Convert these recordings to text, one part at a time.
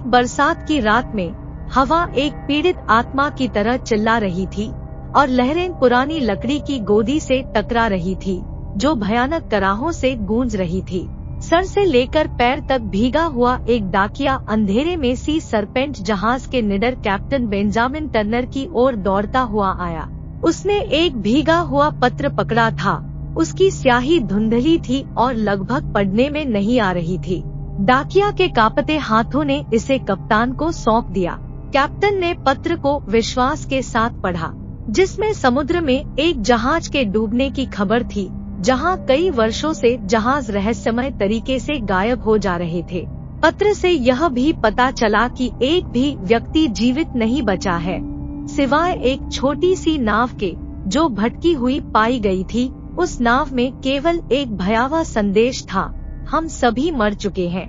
बरसात की रात में हवा एक पीड़ित आत्मा की तरह चिल्ला रही थी और लहरें पुरानी लकड़ी की गोदी से टकरा रही थी जो भयानक कराहों से गूंज रही थी। सर से लेकर पैर तक भीगा हुआ एक डाकिया अंधेरे में सी सरपेंट जहाज के निडर कैप्टन बेंजामिन टर्नर की ओर दौड़ता हुआ आया। उसने एक भीगा हुआ पत्र पकड़ा था। उसकी स्याही धुंधली थी और लगभग पढ़ने में नहीं आ रही थी। डाकिया के कांपते हाथों ने इसे कप्तान को सौंप दिया। कैप्टन ने पत्र को विश्वास के साथ पढ़ा, जिसमें समुद्र में एक जहाज के डूबने की खबर थी, जहां कई वर्षों से जहाज रहस्यमय तरीके से गायब हो जा रहे थे। पत्र से यह भी पता चला कि एक भी व्यक्ति जीवित नहीं बचा है, सिवाय एक छोटी सी नाव के जो भटकी हुई पाई गई थी। उस नाव में केवल एक भयावह संदेश था, हम सभी मर चुके हैं,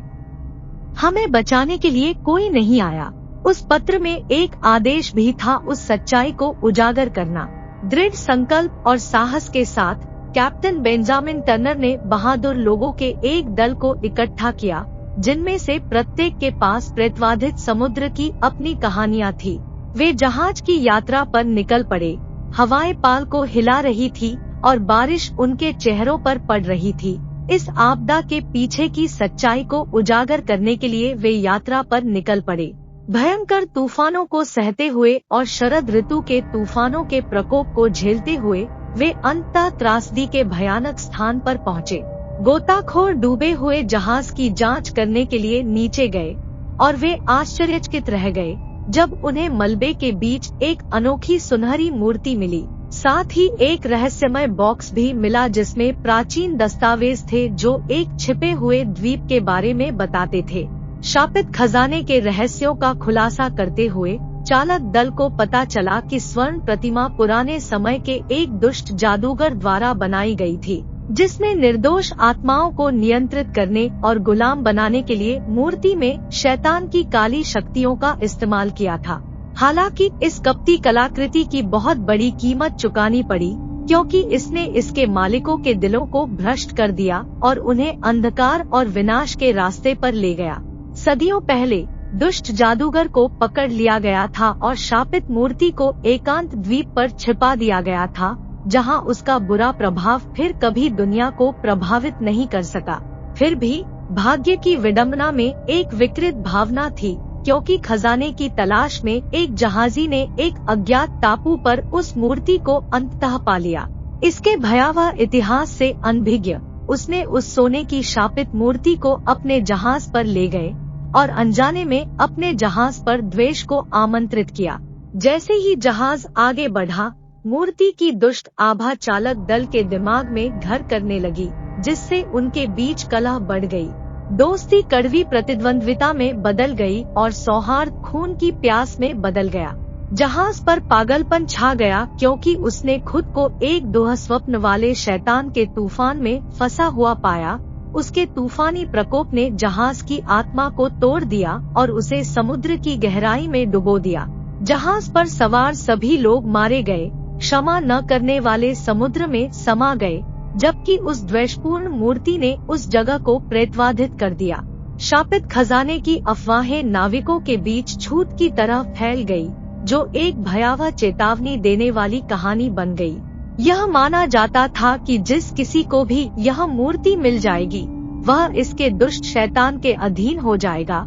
हमें बचाने के लिए कोई नहीं आया। उस पत्र में एक आदेश भी था, उस सच्चाई को उजागर करना। दृढ़ संकल्प और साहस के साथ कैप्टन बेंजामिन टर्नर ने बहादुर लोगों के एक दल को इकट्ठा किया, जिनमें से प्रत्येक के पास प्रेतवाधित समुद्र की अपनी कहानियां थी। वे जहाज की यात्रा पर निकल पड़े। हवाएं पाल को हिला रही थी और बारिश उनके चेहरों पर पड़ रही थी। इस आपदा के पीछे की सच्चाई को उजागर करने के लिए वे यात्रा पर निकल पड़े। भयंकर तूफानों को सहते हुए और शरद ऋतु के तूफानों के प्रकोप को झेलते हुए वे अंततः त्रासदी के भयानक स्थान पर पहुँचे। गोताखोर डूबे हुए जहाज की जांच करने के लिए नीचे गए और वे आश्चर्यचकित रह गए जब उन्हें मलबे के बीच एक अनोखी सुनहरी मूर्ति मिली। साथ ही एक रहस्यमय बॉक्स भी मिला, जिसमें प्राचीन दस्तावेज थे जो एक छिपे हुए द्वीप के बारे में बताते थे। शापित खजाने के रहस्यों का खुलासा करते हुए चालक दल को पता चला कि स्वर्ण प्रतिमा पुराने समय के एक दुष्ट जादूगर द्वारा बनाई गई थी, जिसने निर्दोष आत्माओं को नियंत्रित करने और गुलाम बनाने के लिए मूर्ति में शैतान की काली शक्तियों का इस्तेमाल किया था। हालांकि इस कपटी कलाकृति की बहुत बड़ी कीमत चुकानी पड़ी, क्योंकि इसने इसके मालिकों के दिलों को भ्रष्ट कर दिया और उन्हें अंधकार और विनाश के रास्ते पर ले गया। सदियों पहले दुष्ट जादूगर को पकड़ लिया गया था और शापित मूर्ति को एकांत द्वीप पर छिपा दिया गया था, जहां उसका बुरा प्रभाव फिर कभी दुनिया को प्रभावित नहीं कर सका। फिर भी भाग्य की विडंबना में एक विकृत भावना थी, क्योंकि खजाने की तलाश में एक जहाजी ने एक अज्ञात टापू पर उस मूर्ति को अंततः पा लिया। इसके भयावह इतिहास से अनभिज्ञ उसने उस सोने की शापित मूर्ति को अपने जहाज पर ले गए और अनजाने में अपने जहाज पर द्वेष को आमंत्रित किया। जैसे ही जहाज आगे बढ़ा, मूर्ति की दुष्ट आभा चालक दल के दिमाग में घर करने लगी, जिससे उनके बीच कलह बढ़ गई। दोस्ती कड़वी प्रतिद्वंद्विता में बदल गई और सौहार्द खून की प्यास में बदल गया। जहाज पर पागलपन छा गया, क्योंकि उसने खुद को एक दुःस्वप्न वाले शैतान के तूफान में फंसा हुआ पाया। उसके तूफानी प्रकोप ने जहाज की आत्मा को तोड़ दिया और उसे समुद्र की गहराई में डुबो दिया। जहाज पर सवार सभी लोग मारे गए, क्षमा न करने वाले समुद्र में समा गए, जबकि उस द्वेषपूर्ण मूर्ति ने उस जगह को प्रेतवाधित कर दिया। शापित खजाने की अफवाहें नाविकों के बीच छूत की तरह फैल गई, जो एक भयावह चेतावनी देने वाली कहानी बन गई। यह माना जाता था कि जिस किसी को भी यह मूर्ति मिल जाएगी, वह इसके दुष्ट शैतान के अधीन हो जाएगा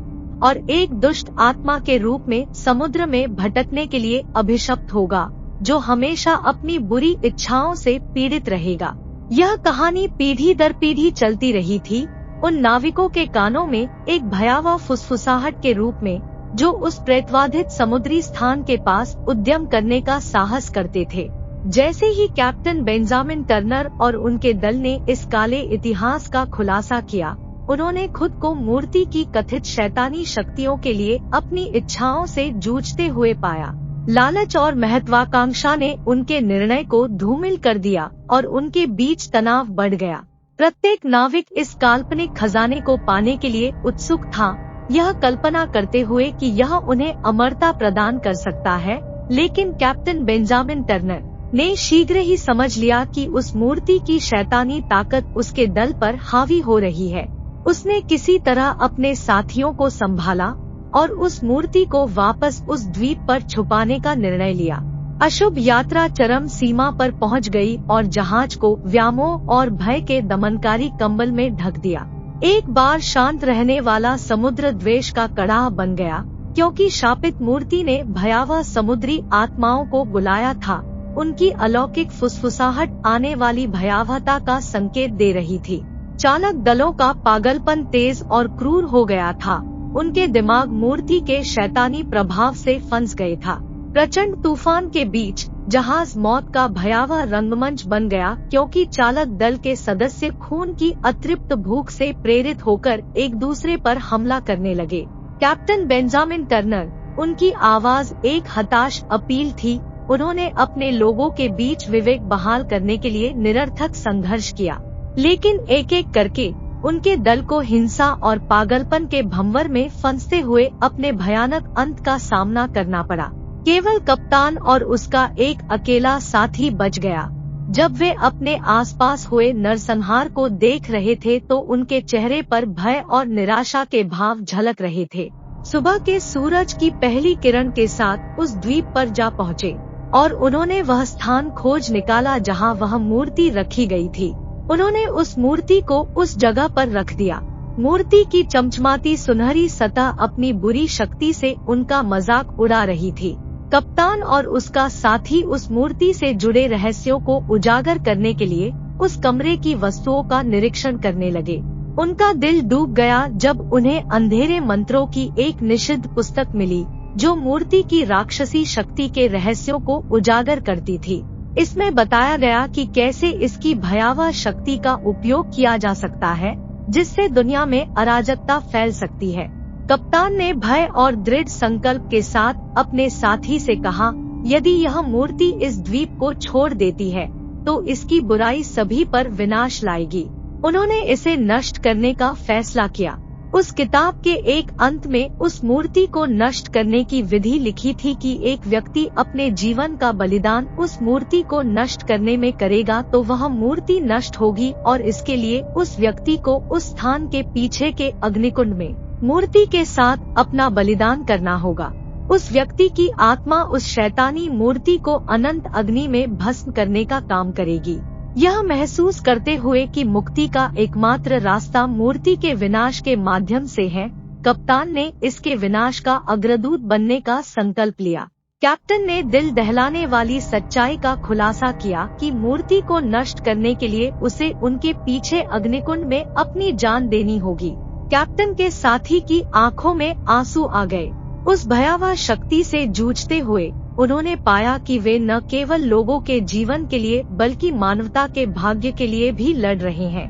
और एक दुष्ट आत्मा के रूप में समुद्र में भटकने के लिए अभिशप्त होगा, जो हमेशा अपनी बुरी इच्छाओं से पीड़ित रहेगा। यह कहानी पीढ़ी दर पीढ़ी चलती रही थी, उन नाविकों के कानों में एक भयावह फुसफुसाहट के रूप में, जो उस प्रेतवाधित समुद्री स्थान के पास उद्यम करने का साहस करते थे। जैसे ही कैप्टन बेंजामिन टर्नर और उनके दल ने इस काले इतिहास का खुलासा किया, उन्होंने खुद को मूर्ति की कथित शैतानी शक्तियों के लिए अपनी इच्छाओं से जूझते हुए पाया। लालच और महत्वाकांक्षा ने उनके निर्णय को धूमिल कर दिया और उनके बीच तनाव बढ़ गया। प्रत्येक नाविक इस काल्पनिक खजाने को पाने के लिए उत्सुक था, यह कल्पना करते हुए कि यह उन्हें अमरता प्रदान कर सकता है। लेकिन कैप्टन बेंजामिन टर्नर ने शीघ्र ही समझ लिया कि उस मूर्ति की शैतानी ताकत उसके दल पर हावी हो रही है। उसने किसी तरह अपने साथियों को संभाला और उस मूर्ति को वापस उस द्वीप पर छुपाने का निर्णय लिया। अशुभ यात्रा चरम सीमा पर पहुंच गई और जहाज को व्यामोह और भय के दमनकारी कंबल में ढक दिया। एक बार शांत रहने वाला समुद्र द्वेष का कड़ाह बन गया, क्योंकि शापित मूर्ति ने भयावह समुद्री आत्माओं को बुलाया था। उनकी अलौकिक फुसफुसाहट आने वाली भयावहता का संकेत दे रही थी। चालक दलों का पागलपन तेज और क्रूर हो गया था। उनके दिमाग मूर्ति के शैतानी प्रभाव से फंस गए था। प्रचंड तूफान के बीच जहाज मौत का भयावह रंगमंच बन गया, क्योंकि चालक दल के सदस्य खून की अतृप्त भूख से प्रेरित होकर एक दूसरे पर हमला करने लगे। कैप्टन बेंजामिन टर्नर, उनकी आवाज एक हताश अपील थी। उन्होंने अपने लोगों के बीच विवेक बहाल करने के लिए निरर्थक संघर्ष किया, लेकिन एक एक करके उनके दल को हिंसा और पागलपन के भंवर में फंसते हुए अपने भयानक अंत का सामना करना पड़ा। केवल कप्तान और उसका एक अकेला साथी बच गया। जब वे अपने आसपास हुए नरसंहार को देख रहे थे तो उनके चेहरे पर भय और निराशा के भाव झलक रहे थे। सुबह के सूरज की पहली किरण के साथ उस द्वीप पर जा पहुँचे और उन्होंने वह स्थान खोज निकाला जहां वह मूर्ति रखी गई थी। उन्होंने उस मूर्ति को उस जगह पर रख दिया। मूर्ति की चमचमाती सुनहरी सतह अपनी बुरी शक्ति से उनका मजाक उड़ा रही थी। कप्तान और उसका साथी उस मूर्ति से जुड़े रहस्यों को उजागर करने के लिए उस कमरे की वस्तुओं का निरीक्षण करने लगे। उनका दिल डूब गया जब उन्हें अंधेरे मंत्रों की एक निषिद्ध पुस्तक मिली, जो मूर्ति की राक्षसी शक्ति के रहस्यों को उजागर करती थी। इसमें बताया गया कि कैसे इसकी भयावह शक्ति का उपयोग किया जा सकता है, जिससे दुनिया में अराजकता फैल सकती है। कप्तान ने भय और दृढ़ संकल्प के साथ अपने साथी से कहा, यदि यह मूर्ति इस द्वीप को छोड़ देती है तो इसकी बुराई सभी पर विनाश लाएगी। उन्होंने इसे नष्ट करने का फैसला किया। उस किताब के एक अंत में उस मूर्ति को नष्ट करने की विधि लिखी थी कि एक व्यक्ति अपने जीवन का बलिदान उस मूर्ति को नष्ट करने में करेगा तो वह मूर्ति नष्ट होगी और इसके लिए उस व्यक्ति को उस स्थान के पीछे के अग्निकुंड में मूर्ति के साथ अपना बलिदान करना होगा। उस व्यक्ति की आत्मा उस शैतानी मूर्ति को अनंत अग्नि में भस्म करने का काम करेगी। यह महसूस करते हुए कि मुक्ति का एकमात्र रास्ता मूर्ति के विनाश के माध्यम से है, कप्तान ने इसके विनाश का अग्रदूत बनने का संकल्प लिया। कैप्टन ने दिल दहलाने वाली सच्चाई का खुलासा किया कि मूर्ति को नष्ट करने के लिए उसे उनके पीछे अग्निकुंड में अपनी जान देनी होगी। कैप्टन के साथी की आंखों में आंसू आ गए। उस भयावह शक्ति से जूझते हुए उन्होंने पाया कि वे न केवल लोगों के जीवन के लिए बल्कि मानवता के भाग्य के लिए भी लड़ रहे हैं।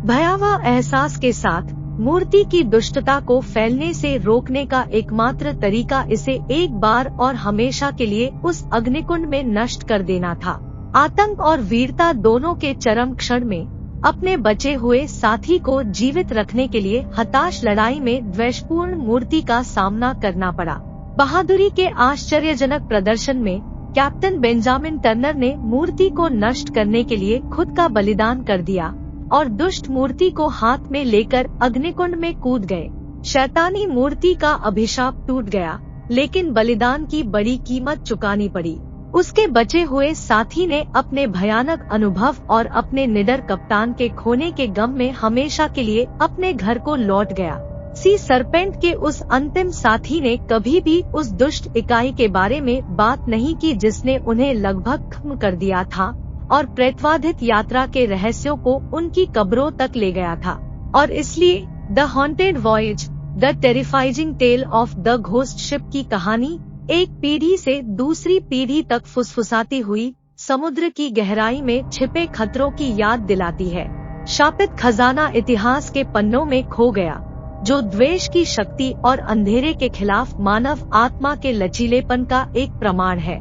भयावह एहसास के साथ मूर्ति की दुष्टता को फैलने से रोकने का एकमात्र तरीका इसे एक बार और हमेशा के लिए उस अग्निकुंड में नष्ट कर देना था। आतंक और वीरता दोनों के चरम क्षण में अपने बचे हुए साथी को जीवित रखने के लिए हताश लड़ाई में द्वेषपूर्ण मूर्ति का सामना करना पड़ा। बहादुरी के आश्चर्यजनक प्रदर्शन में कैप्टन बेंजामिन टर्नर ने मूर्ति को नष्ट करने के लिए खुद का बलिदान कर दिया और दुष्ट मूर्ति को हाथ में लेकर अग्निकुंड में कूद गए। शैतानी मूर्ति का अभिशाप टूट गया, लेकिन बलिदान की बड़ी कीमत चुकानी पड़ी। उसके बचे हुए साथी ने अपने भयानक अनुभव और अपने निडर कप्तान के खोने के गम में हमेशा के लिए अपने घर को लौट गया। सी सरपेंट के उस अंतिम साथी ने कभी भी उस दुष्ट इकाई के बारे में बात नहीं की जिसने उन्हें लगभग खत्म कर दिया था और प्रेतवाधित यात्रा के रहस्यों को उनकी कब्रों तक ले गया था। और इसलिए the haunted voyage, the terrifying tale of the ghost ship की कहानी एक पीढ़ी से दूसरी पीढ़ी तक फुसफुसाती हुई समुद्र की गहराई में छिपे खतरों की याद दिलाती है। शापित खजाना इतिहास के पन्नों में खो गया, जो द्वेष की शक्ति और अंधेरे के खिलाफ मानव आत्मा के लचीलेपन का एक प्रमाण है।